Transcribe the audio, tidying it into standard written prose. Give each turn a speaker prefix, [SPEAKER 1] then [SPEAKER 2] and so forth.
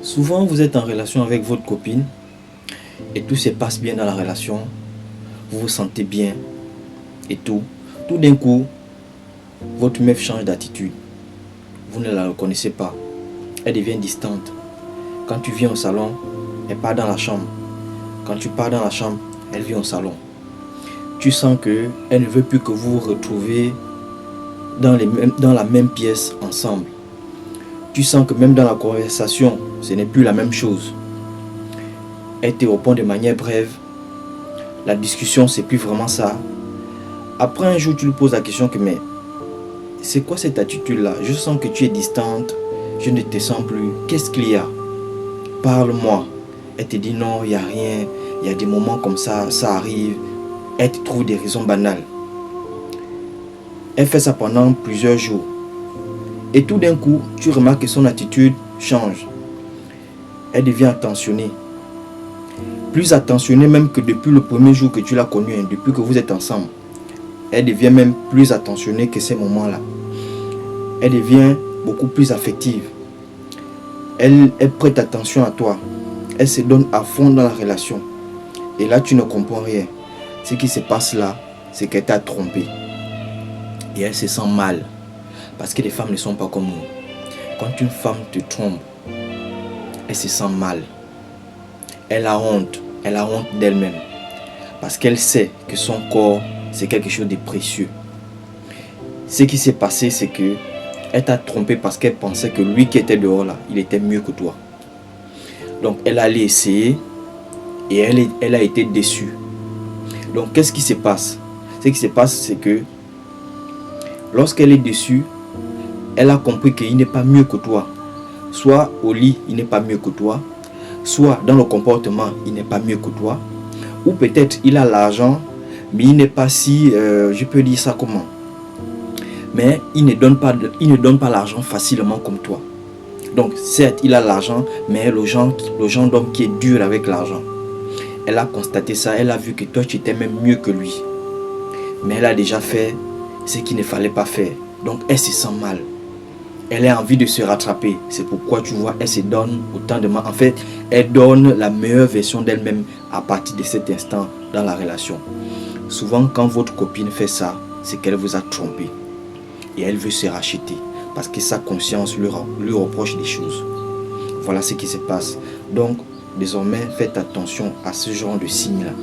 [SPEAKER 1] Souvent, vous êtes en relation avec votre copine et tout se passe bien dans la relation. Vous vous sentez bien et tout. Tout d'un coup, votre meuf change d'attitude. Vous ne la reconnaissez pas. Elle devient distante. Quand tu viens au salon, elle part dans la chambre. Quand tu pars dans la chambre, elle vient au salon. Tu sens qu'elle ne veut plus que vous vous retrouviez dans la même pièce ensemble. Tu sens que même dans la conversation, ce n'est plus la même chose. Elle te répond de manière brève. La discussion, c'est plus vraiment ça. Après un jour, tu lui poses la question que mais c'est quoi cette attitude-là? Je sens que tu es distante. Je ne te sens plus. Qu'est-ce qu'il y a? Parle-moi. Elle te dit non, il n'y a rien. Il y a des moments comme ça, ça arrive. Elle te trouve des raisons banales. Elle fait ça pendant plusieurs jours. Et tout d'un coup, tu remarques que son attitude change. Elle devient attentionnée. Plus attentionnée même que depuis le premier jour que tu l'as connue, depuis que vous êtes ensemble. Elle devient même plus attentionnée que ces moments-là. Elle devient beaucoup plus affective. Elle prête attention à toi. Elle se donne à fond dans la relation. Et là, tu ne comprends rien. Ce qui se passe là, c'est qu'elle t'a trompé. Et elle se sent mal. Parce que les femmes ne sont pas comme nous. Quand une femme te trompe, elle se sent mal. Elle a honte. Elle a honte d'elle-même. Parce qu'elle sait que son corps, c'est quelque chose de précieux. Ce qui s'est passé, c'est que elle t'a trompé parce qu'elle pensait que lui qui était dehors là, il était mieux que toi. Donc elle allait essayer et elle a été déçue. Donc qu'est-ce qui se passe? Ce qui se passe, c'est que lorsqu'elle est déçue, elle a compris qu'il n'est pas mieux que toi. Soit au lit, il n'est pas mieux que toi. Soit dans le comportement, il n'est pas mieux que toi. Ou peut-être il a l'argent, mais il n'est pas si, je peux dire ça comment. Mais il ne donne pas l'argent facilement comme toi. Donc certes, il a l'argent, mais le genre d'homme qui est dur avec l'argent. Elle a constaté ça, elle a vu que toi tu étais même mieux que lui. Mais elle a déjà fait ce qu'il ne fallait pas faire. Donc elle se sent mal. Elle a envie de se rattraper. C'est pourquoi tu vois, elle se donne autant de mal. En fait, elle donne la meilleure version d'elle-même à partir de cet instant dans la relation. Souvent, quand votre copine fait ça, c'est qu'elle vous a trompé. Et elle veut se racheter. Parce que sa conscience lui reproche des choses. Voilà ce qui se passe. Donc, désormais, faites attention à ce genre de signes-là.